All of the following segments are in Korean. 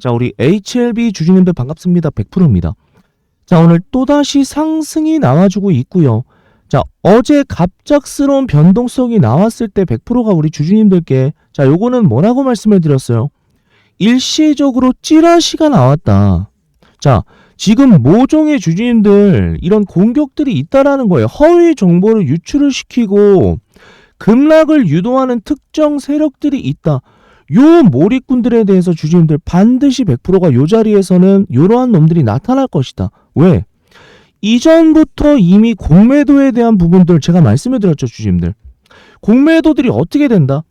자, 우리 HLB 주주님들 반갑습니다. 100%입니다. 자, 오늘 또다시 상승이 나와주고 있고요. 자, 어제 갑작스러운 변동성이 나왔을 때 100%가 우리 주주님들께 자, 요거는 뭐라고 말씀을 드렸어요? 일시적으로 찌라시가 나왔다. 자, 지금 모종의 주주님들 이런 공격들이 있다라는 거예요. 허위 정보를 유출을 시키고 급락을 유도하는 특정 세력들이 있다. 요 몰입꾼들에 대해서 주주님들 반드시 100%가 요 자리에서는 이러한 놈들이 나타날 것이다. 왜? 이전부터 이미 공매도에 대한 부분들 제가 말씀을 드렸죠, 주주님들. 공매도들이 어떻게 된다?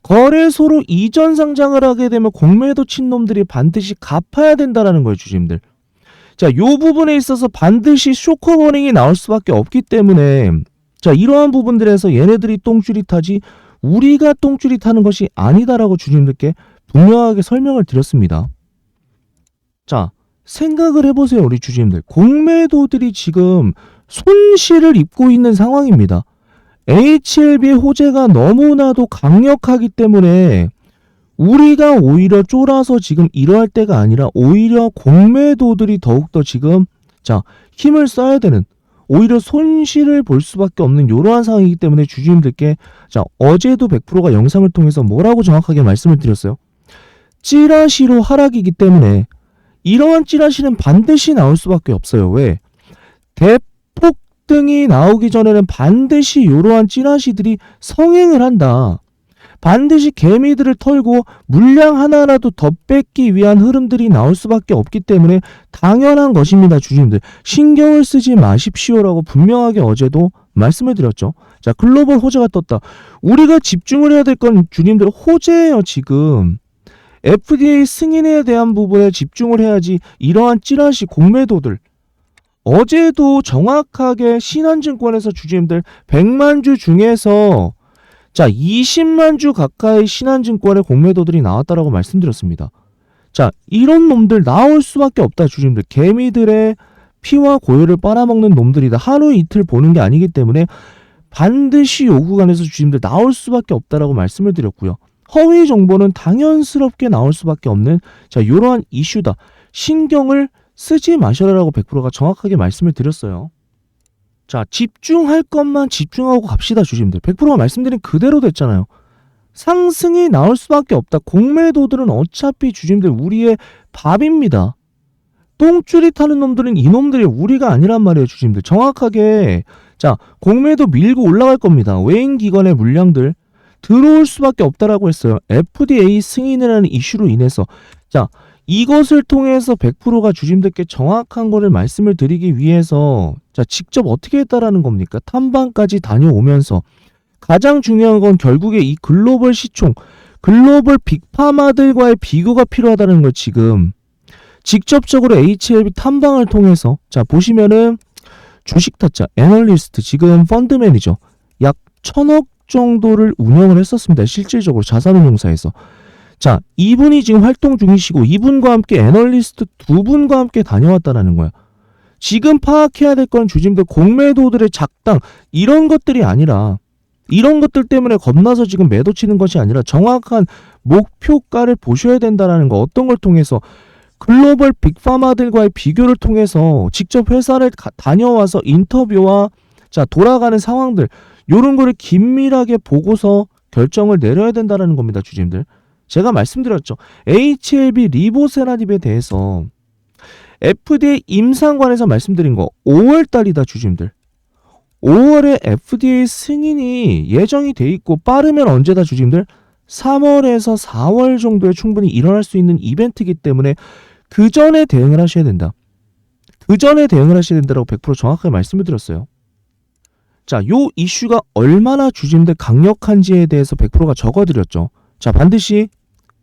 거래소로 이전 상장을 하게 되면 공매도 친 놈들이 반드시 갚아야 된다라는 거예요, 주주님들. 자, 요 부분에 있어서 반드시 쇼커버닝이 나올 수밖에 없기 때문에 자, 이러한 부분들에서 얘네들이 똥줄이 타지 우리가 똥줄이 타는 것이 아니다라고 주주님들께 분명하게 설명을 드렸습니다. 자, 생각을 해보세요, 우리 주주님들. 공매도들이 지금 손실을 입고 있는 상황입니다. HLB의 호재가 너무나도 강력하기 때문에 우리가 오히려 쫄아서 지금 이러할 때가 아니라 오히려 공매도들이 더욱더 지금 자, 힘을 써야 되는 오히려 손실을 볼 수밖에 없는 이러한 상황이기 때문에 주주님들께 자, 어제도 100%가 영상을 통해서 뭐라고 정확하게 말씀을 드렸어요? 찌라시로 하락이기 때문에 이러한 찌라시는 반드시 나올 수밖에 없어요. 왜? 대폭등이 나오기 전에는 반드시 이러한 찌라시들이 성행을 한다. 반드시 개미들을 털고 물량 하나라도 더 뺏기 위한 흐름들이 나올 수밖에 없기 때문에 당연한 것입니다, 주주님들. 신경을 쓰지 마십시오라고 분명하게 어제도 말씀을 드렸죠. 자, 글로벌 호재가 떴다. 우리가 집중을 해야 될 건 주님들 호재예요, 지금. FDA 승인에 대한 부분에 집중을 해야지 이러한 찌라시 공매도들. 어제도 정확하게 신한증권에서 주주님들 100만 주 중에서 자, 20만 주 가까이 신한증권의 공매도들이 나왔다라고 말씀드렸습니다. 자, 이런 놈들 나올 수밖에 없다, 주주님들. 개미들의 피와 고열을 빨아먹는 놈들이다. 하루 이틀 보는 게 아니기 때문에 반드시 요 구간에서 주주님들 나올 수밖에 없다라고 말씀을 드렸고요. 허위 정보는 당연스럽게 나올 수밖에 없는 자, 이러한 이슈다. 신경을 쓰지 마셔라라고 100%가 정확하게 말씀을 드렸어요. 자, 집중할 것만 집중하고 갑시다, 주주님들. 100%가 말씀드린 그대로 됐잖아요. 상승이 나올 수밖에 없다. 공매도들은 어차피 주주님들 우리의 밥입니다. 똥줄이 타는 놈들은 이놈들이 우리가 아니란 말이에요, 주주님들. 정확하게 자, 공매도 밀고 올라갈 겁니다. 외인기관의 물량들 들어올 수밖에 없다라고 했어요. FDA 승인이라는 이슈로 인해서 자, 이것을 통해서 100%가 주주님들께 정확한 거를 말씀을 드리기 위해서 자, 직접 어떻게 했다라는 겁니까? 탐방까지 다녀오면서 가장 중요한 건 결국에 이 글로벌 시총, 글로벌 빅파마들과의 비교가 필요하다는 걸 지금 직접적으로 HLB 탐방을 통해서 자, 보시면은 주식 타짜, 애널리스트, 지금 펀드 매니저 약 1000억 정도를 운영을 했었습니다. 실질적으로 자산운용사에서. 자, 이분이 지금 활동 중이시고 이분과 함께 애널리스트 두 분과 함께 다녀왔다는 거야. 지금 파악해야 될 건 주주님들 공매도들의 작당 이런 것들이 아니라 이런 것들 때문에 겁나서 지금 매도 치는 것이 아니라 정확한 목표가를 보셔야 된다는 거. 어떤 걸 통해서 글로벌 빅파마들과의 비교를 통해서 직접 회사를 다녀와서 인터뷰와 자, 돌아가는 상황들 요런 거를 긴밀하게 보고서 결정을 내려야 된다는 겁니다, 주주님들. 제가 말씀드렸죠. HLB 리보세라닙에 대해서 FDA 임상관에서 말씀드린 거 5월달이다, 주주님들. 5월에 FDA 승인이 예정이 돼 있고 빠르면 언제다, 주주님들? 3월에서 4월 정도에 충분히 일어날 수 있는 이벤트이기 때문에 그 전에 대응을 하셔야 된다. 그 전에 대응을 하셔야 된다라고 100% 정확하게 말씀을 드렸어요. 자, 요 이슈가 얼마나 주주님들 강력한지에 대해서 100%가 적어드렸죠. 자, 반드시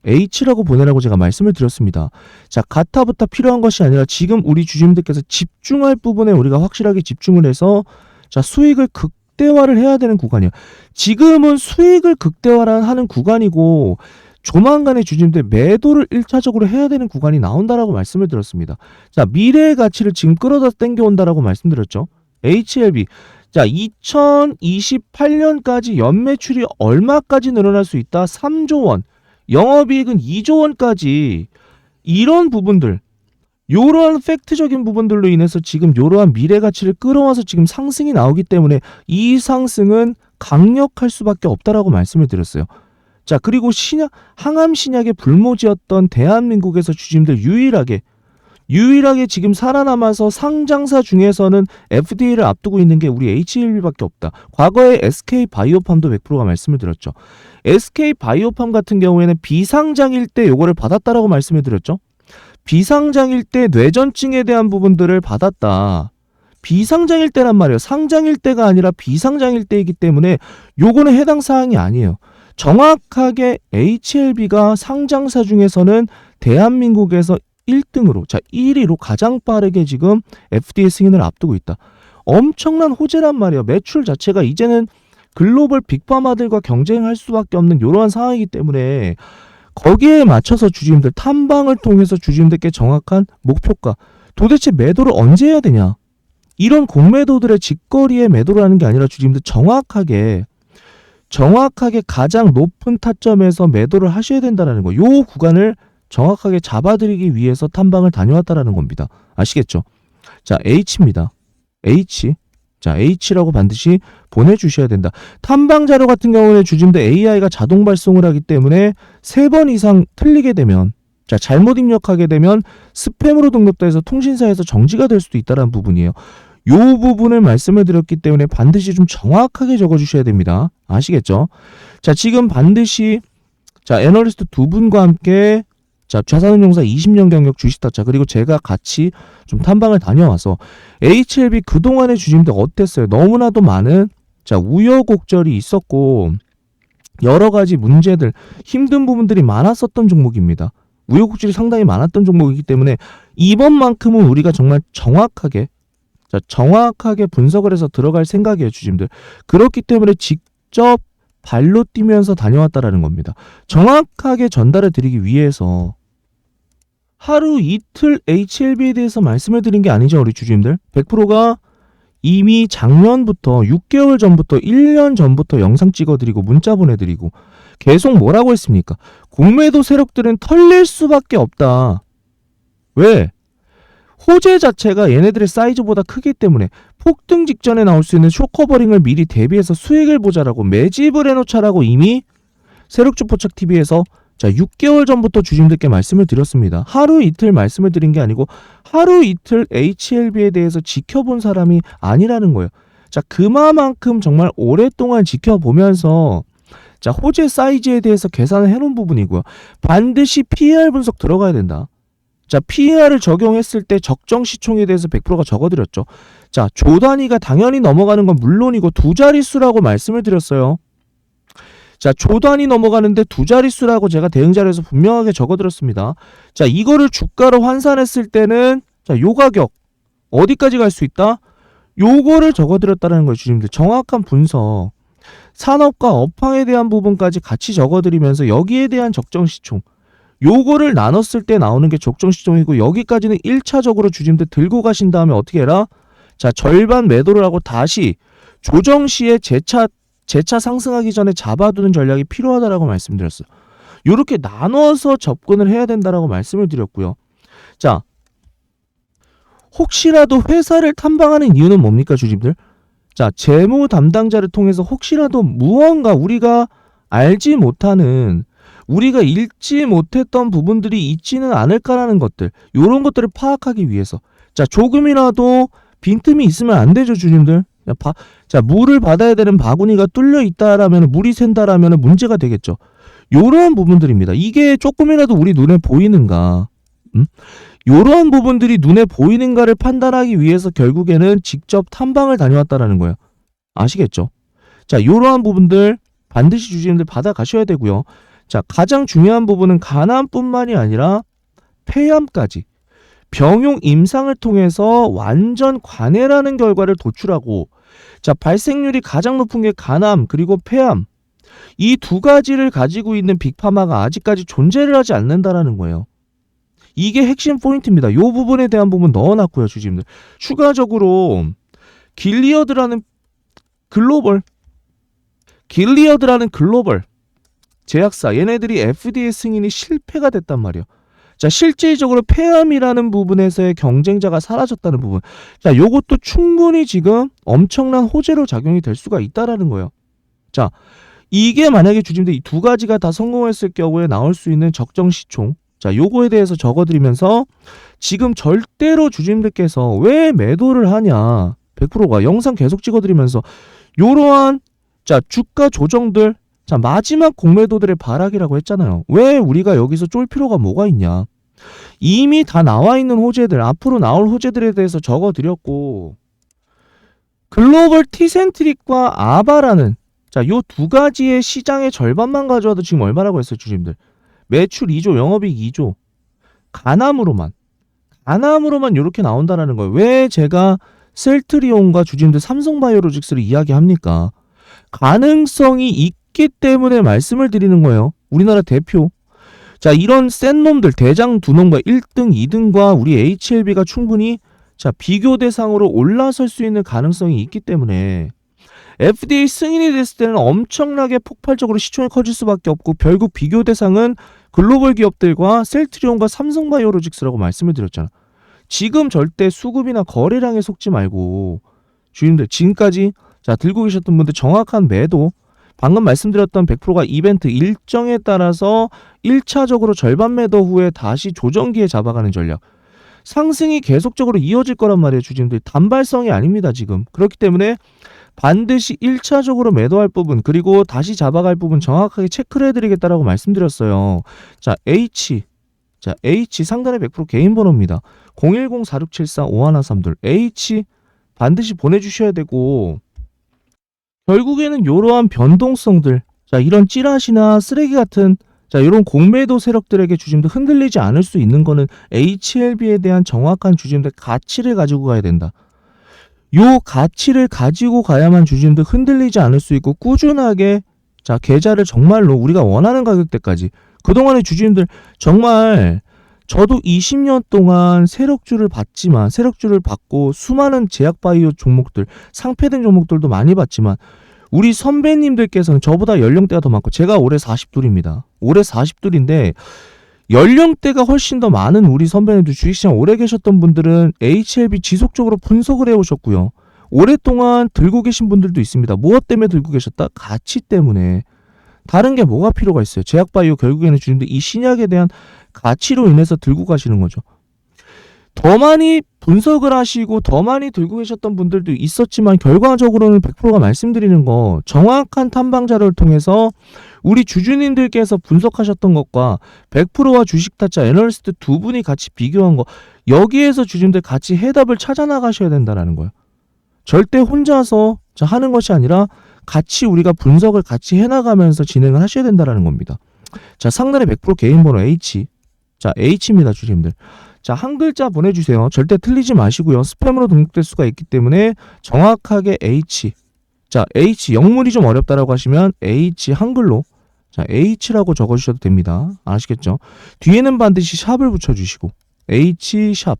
H라고 보내라고 제가 말씀을 드렸습니다. 자, 가타부터 필요한 것이 아니라 지금 우리 주주님들께서 집중할 부분에 우리가 확실하게 집중을 해서 자, 수익을 극대화를 해야 되는 구간이에요. 지금은 수익을 극대화하는 구간이고 조만간에 주주님들 매도를 1차적으로 해야 되는 구간이 나온다라고 말씀을 드렸습니다. 자, 미래의 가치를 지금 끌어다 당겨온다라고 말씀드렸죠. HLB 자, 2028년까지 연매출이 얼마까지 늘어날 수 있다? 3조 원. 영업이익은 2조 원까지 이런 부분들, 요러한 팩트적인 부분들로 인해서 지금 요러한 미래 가치를 끌어와서 지금 상승이 나오기 때문에 이 상승은 강력할 수밖에 없다라고 말씀을 드렸어요. 자, 그리고 항암 신약의 불모지였던 대한민국에서 주주님들 유일하게 지금 살아남아서 상장사 중에서는 FDA를 앞두고 있는 게 우리 HLB밖에 없다. 과거에 SK바이오팜도 100%가 말씀을 드렸죠. SK바이오팜 같은 경우에는 비상장일 때 요거를 받았다라고 말씀을 드렸죠. 비상장일 때 뇌전증에 대한 부분들을 받았다. 비상장일 때란 말이에요. 상장일 때가 아니라 비상장일 때이기 때문에 요거는 해당 사항이 아니에요. 정확하게 HLB가 상장사 중에서는 대한민국에서 1등으로, 자 1위로 가장 빠르게 지금 FDA 승인을 앞두고 있다. 엄청난 호재란 말이에요. 매출 자체가 이제는 글로벌 빅파마들과 경쟁할 수밖에 없는 이러한 상황이기 때문에 거기에 맞춰서 주주님들 탐방을 통해서 주주님들께 정확한 목표가, 도대체 매도를 언제 해야 되냐, 이런 공매도들의 직거리에 매도를 하는 게 아니라 주주님들 정확하게 가장 높은 타점에서 매도를 하셔야 된다는 거. 요 구간을 정확하게 잡아드리기 위해서 탐방을 다녀왔다라는 겁니다. 아시겠죠? 자, H입니다. H. 자, H라고 반드시 보내주셔야 된다. 탐방 자료 같은 경우는 주주님들 AI가 자동 발송을 하기 때문에 3번 이상 틀리게 되면, 자, 잘못 입력하게 되면 스팸으로 등록돼서 통신사에서 정지가 될 수도 있다는 부분이에요. 요 부분을 말씀을 드렸기 때문에 반드시 좀 정확하게 적어주셔야 됩니다. 아시겠죠? 자, 지금 반드시, 자, 애널리스트 2분과 함께, 자, 자산운용사 20년 경력 주식타짜, 그리고 제가 같이 좀 탐방을 다녀와서 HLB 그동안의 주주님들 어땠어요? 너무나도 많은, 자, 우여곡절이 있었고 여러 가지 문제들, 힘든 부분들이 많았었던 종목입니다. 우여곡절이 상당히 많았던 종목이기 때문에 이번만큼은 우리가 정말 정확하게 분석을 해서 들어갈 생각이에요, 주주님들. 그렇기 때문에 직접 발로 뛰면서 다녀왔다라는 겁니다. 정확하게 전달해 드리기 위해서 하루 이틀 HLB에 대해서 말씀을 드린 게 아니죠, 우리 주주님들. 100%가 이미 작년부터 6개월 전부터 1년 전부터 영상 찍어드리고 문자 보내드리고 계속 뭐라고 했습니까? 공매도 세력들은 털릴 수밖에 없다. 왜? 호재 자체가 얘네들의 사이즈보다 크기 때문에 폭등 직전에 나올 수 있는 쇼커버링을 미리 대비해서 수익을 보자라고 매집을 해놓자라고 이미 세력주포착TV에서, 자, 6개월 전부터 주주님들께 말씀을 드렸습니다. 하루 이틀 말씀을 드린 게 아니고 하루 이틀 HLB에 대해서 지켜본 사람이 아니라는 거예요. 자, 그만큼 정말 오랫동안 지켜보면서, 자, 호재 사이즈에 대해서 계산을 해놓은 부분이고요. 반드시 PER 분석 들어가야 된다. 자, PER을 적용했을 때 적정 시총에 대해서 100%가 적어드렸죠. 자, 조 단위가 당연히 넘어가는 건 물론이고 2자릿수라고 말씀을 드렸어요. 자, 조 단위 넘어가는데 2자릿수라고 제가 대응 자료에서 분명하게 적어드렸습니다. 자, 이거를 주가로 환산했을 때는, 자, 요 가격 어디까지 갈 수 있다? 요거를 적어드렸다는 거예요, 주님들. 정확한 분석, 산업과 업황에 대한 부분까지 같이 적어드리면서 여기에 대한 적정 시총, 요거를 나눴을 때 나오는 게 적정 시총이고, 여기까지는 1차적으로 주님들 들고 가신 다음에 어떻게 해라? 자, 절반 매도를 하고 다시 조정 시에 재차 상승하기 전에 잡아두는 전략이 필요하다라고 말씀드렸어요. 이렇게 나눠서 접근을 해야 된다라고 말씀을 드렸고요. 자, 혹시라도 회사를 탐방하는 이유는 뭡니까, 주주님들? 자, 재무 담당자를 통해서 혹시라도 무언가 우리가 알지 못하는, 우리가 읽지 못했던 부분들이 있지는 않을까라는 것들, 이런 것들을 파악하기 위해서, 자, 조금이라도 빈틈이 있으면 안 되죠, 주주님들. 자, 물을 받아야 되는 바구니가 뚫려 있다라면, 물이 샌다라면 문제가 되겠죠. 요러한 부분들입니다. 이게 조금이라도 우리 눈에 보이는가, 요러한 부분들이 눈에 보이는가를 판단하기 위해서 결국에는 직접 탐방을 다녀왔다라는 거예요. 아시겠죠? 자, 요러한 부분들 반드시 주주님들 받아가셔야 되고요. 자, 가장 중요한 부분은 간암뿐만이 아니라 폐암까지, 병용 임상을 통해서 완전 관해라는 결과를 도출하고, 자, 발생률이 가장 높은 게 간암 그리고 폐암, 이 두 가지를 가지고 있는 빅파마가 아직까지 존재를 하지 않는다라는 거예요. 이게 핵심 포인트입니다. 이 부분에 대한 부분 넣어놨고요, 주주님들. 추가적으로 길리어드라는 글로벌 제약사, 얘네들이 FDA 승인이 실패가 됐단 말이에요. 자, 실질적으로 폐암이라는 부분에서의 경쟁자가 사라졌다는 부분. 자, 요것도 충분히 지금 엄청난 호재로 작용이 될 수가 있다라는 거예요. 자, 이게 만약에 주주님들 이 두 가지가 다 성공했을 경우에 나올 수 있는 적정 시총. 자, 요거에 대해서 적어드리면서 지금 절대로 주주님들께서 왜 매도를 하냐. 100%가 영상 계속 찍어드리면서 요러한 자, 주가 조정들 자, 마지막 공매도들의 발악이라고 했잖아요. 왜 우리가 여기서 쫄 필요가 뭐가 있냐. 이미 다 나와 있는 호재들, 앞으로 나올 호재들에 대해서 적어드렸고, 글로벌 티센트릭과 아바라는 자, 요 두 가지의 시장의 절반만 가져와도 지금 얼마라고 했어요, 주주님들? 매출 2조, 영업이익 2조. 가남으로만 이렇게 나온다라는 거예요. 왜 제가 셀트리온과 주주님들 삼성바이오로직스를 이야기합니까? 가능성이 있기 때문에 말씀을 드리는 거예요. 우리나라 대표. 자, 이런 센 놈들, 대장 두 놈과 1등, 2등과 우리 HLB가 충분히 자, 비교 대상으로 올라설 수 있는 가능성이 있기 때문에 FDA 승인이 됐을 때는 엄청나게 폭발적으로 시총이 커질 수밖에 없고 결국 비교 대상은 글로벌 기업들과 셀트리온과 삼성바이오로직스라고 말씀을 드렸잖아. 지금 절대 수급이나 거래량에 속지 말고 주인들 지금까지 자, 들고 계셨던 분들 정확한 매도 방금 말씀드렸던 100%가 이벤트 일정에 따라서 1차적으로 절반 매도 후에 다시 조정기에 잡아가는 전략. 상승이 계속적으로 이어질 거란 말이에요, 주주님들. 단발성이 아닙니다, 지금. 그렇기 때문에 반드시 1차적으로 매도할 부분 그리고 다시 잡아갈 부분 정확하게 체크를 해드리겠다라고 말씀드렸어요. 자, H 상단에 100% 개인 번호입니다. 010-4674-5113 H 반드시 보내주셔야 되고 결국에는 이러한 변동성들 자, 이런 찌라시나 쓰레기 같은 자, 이런 공매도 세력들에게 주주님들 흔들리지 않을 수 있는 거는 HLB에 대한 정확한 주주님들 가치를 가지고 가야 된다. 요 가치를 가지고 가야만 주주님들 흔들리지 않을 수 있고 꾸준하게 자, 계좌를 정말로 우리가 원하는 가격대까지 그동안의 주주님들 정말 저도 20년 동안 세력주를 받고 수많은 제약바이오 종목들 상폐된 종목들도 많이 봤지만 우리 선배님들께서는 저보다 연령대가 더 많고 제가 올해 40둘입니다. 올해 40둘인데 연령대가 훨씬 더 많은 우리 선배님들 주식시장 오래 계셨던 분들은 HLB 지속적으로 분석을 해오셨고요. 오랫동안 들고 계신 분들도 있습니다. 무엇 때문에 들고 계셨다? 가치 때문에. 다른 게 뭐가 필요가 있어요? 제약바이오 결국에는 주님들 이 신약에 대한 가치로 인해서 들고 가시는 거죠. 더 많이 분석을 하시고 더 많이 들고 계셨던 분들도 있었지만 결과적으로는 100%가 말씀드리는 거 정확한 탐방 자료를 통해서 우리 주주님들께서 분석하셨던 것과 100%와 주식타짜 애널리스트 두 분이 같이 비교한 거 여기에서 주주님들 같이 해답을 찾아 나가셔야 된다는 거예요. 절대 혼자서 하는 것이 아니라 같이 우리가 분석을 같이 해나가면서 진행을 하셔야 된다는 겁니다. 자, 상단에 100% 개인 번호 H. 자, H입니다, 주주님들. 자, 한 글자 보내주세요. 절대 틀리지 마시고요. 스팸으로 등록될 수가 있기 때문에 정확하게 H. 자, H 영문이 좀 어렵다라고 하시면 H 한글로 자, H라고 적어주셔도 됩니다. 아시겠죠? 뒤에는 반드시 샵을 붙여주시고 H 샵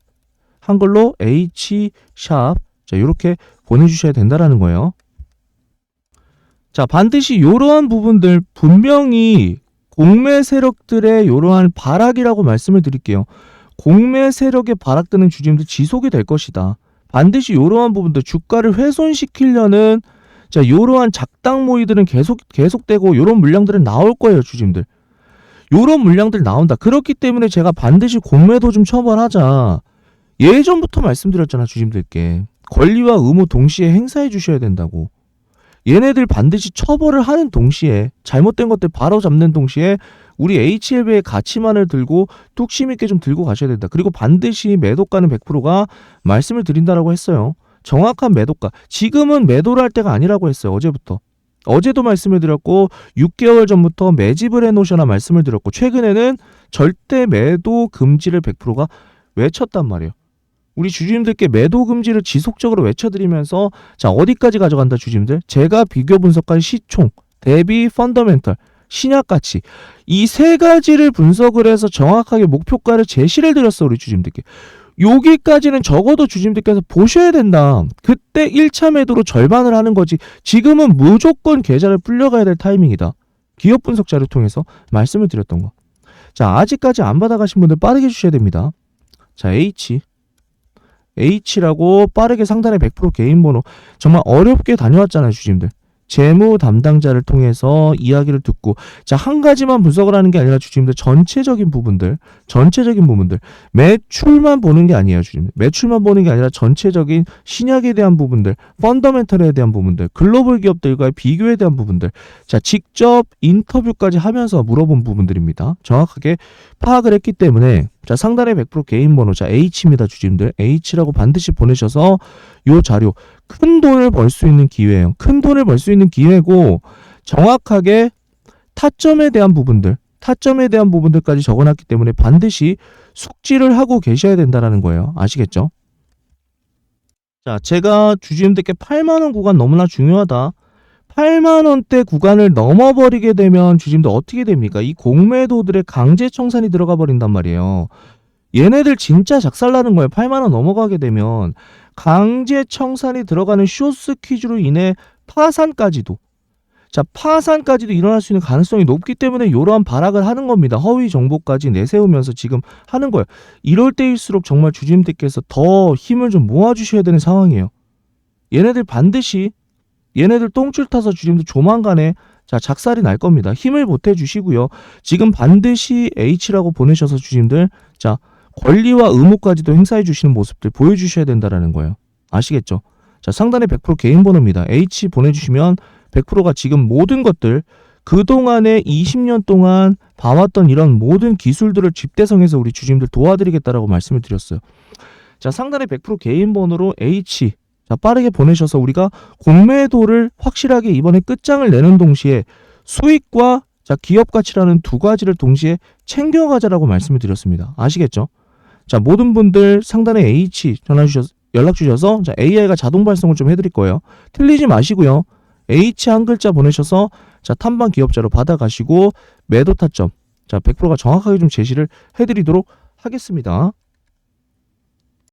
한글로 H 샵 자, 이렇게 보내주셔야 된다라는 거예요. 자, 반드시 이러한 부분들 분명히 공매 세력들의 이러한 발악이라고 말씀을 드릴게요. 공매 세력의 발악되는 주주님들 지속이 될 것이다. 반드시 이러한 부분들 주가를 훼손시키려는 자, 이러한 작당 모의들은 계속되고 이런 물량들은 나올 거예요, 주주님들. 이런 물량들 나온다. 그렇기 때문에 제가 반드시 공매도 좀 처벌하자. 예전부터 말씀드렸잖아, 주주님들께. 권리와 의무 동시에 행사해 주셔야 된다고. 얘네들 반드시 처벌을 하는 동시에 잘못된 것들 바로 잡는 동시에 우리 HLB의 가치만을 들고 뚝심 있게 좀 들고 가셔야 된다. 그리고 반드시 매도가는 100%가 말씀을 드린다라고 했어요. 정확한 매도가. 지금은 매도를 할 때가 아니라고 했어요. 어제부터. 어제도 말씀을 드렸고 6개월 전부터 매집을 해놓으셔라 말씀을 드렸고 최근에는 절대 매도 금지를 100%가 외쳤단 말이에요. 우리 주주님들께 매도 금지를 지속적으로 외쳐드리면서 자, 어디까지 가져간다 주주님들? 제가 비교 분석한 시총, 대비 펀더멘털, 신약가치 이 세 가지를 분석을 해서 정확하게 목표가를 제시를 드렸어 우리 주주님들께. 여기까지는 적어도 주주님들께서 보셔야 된다. 그때 1차 매도로 절반을 하는 거지. 지금은 무조건 계좌를 불려가야 될 타이밍이다. 기업 분석 자료 통해서 말씀을 드렸던 거. 자, 아직까지 안 받아가신 분들 빠르게 주셔야 됩니다. 자, H라고 빠르게 상단에 100% 개인 번호. 정말 어렵게 다녀왔잖아요, 주주님들. 재무 담당자를 통해서 이야기를 듣고, 자, 한 가지만 분석을 하는 게 아니라 주주님들 전체적인 부분들, 매출만 보는 게 아니에요, 주주님들. 매출만 보는 게 아니라 전체적인 신약에 대한 부분들, 펀더멘털에 대한 부분들, 글로벌 기업들과의 비교에 대한 부분들, 자, 직접 인터뷰까지 하면서 물어본 부분들입니다. 정확하게 파악을 했기 때문에, 자, 상단에 100% 개인 번호, 자, H입니다, 주주님들. H라고 반드시 보내셔서 요 자료, 큰 돈을 벌 수 있는 기회예요. 큰 돈을 벌 수 있는 기회고, 정확하게 타점에 대한 부분들까지 적어놨기 때문에 반드시 숙지를 하고 계셔야 된다는 거예요. 아시겠죠? 자, 제가 주주님들께 8만원 구간 너무나 중요하다. 8만원대 구간을 넘어버리게 되면 주주님들 어떻게 됩니까? 이 공매도들의 강제 청산이 들어가 버린단 말이에요. 얘네들 진짜 작살나는 거예요. 8만원 넘어가게 되면 강제 청산이 들어가는 쇼스 퀴즈로 인해 파산까지도 일어날 수 있는 가능성이 높기 때문에 이러한 발악을 하는 겁니다. 허위 정보까지 내세우면서 지금 하는 거예요. 이럴 때일수록 정말 주주님들께서 더 힘을 좀 모아주셔야 되는 상황이에요. 얘네들 똥줄 타서 주주님들 조만간에 자, 작살이 날 겁니다. 힘을 보태 주시고요. 지금 반드시 H라고 보내셔서 주주님들, 자, 권리와 의무까지도 행사해 주시는 모습들 보여주셔야 된다는 거예요. 아시겠죠? 자, 상단에 100% 개인 번호입니다. H 보내주시면 100%가 지금 모든 것들, 그동안에 20년 동안 봐왔던 이런 모든 기술들을 집대성해서 우리 주주님들 도와드리겠다라고 말씀을 드렸어요. 자, 상단에 100% 개인 번호로 H, 자, 빠르게 보내셔서 우리가 공매도를 확실하게 이번에 끝장을 내는 동시에 수익과 자, 기업 가치라는 두 가지를 동시에 챙겨가자라고 말씀을 드렸습니다. 아시겠죠? 자, 모든 분들 상단에 H 연락 주셔서 자, AI가 자동 발송을 좀 해드릴 거예요. 틀리지 마시고요. H 한 글자 보내셔서 자, 탐방 기업자로 받아가시고 매도 타점, 자, 100%가 정확하게 좀 제시를 해드리도록 하겠습니다.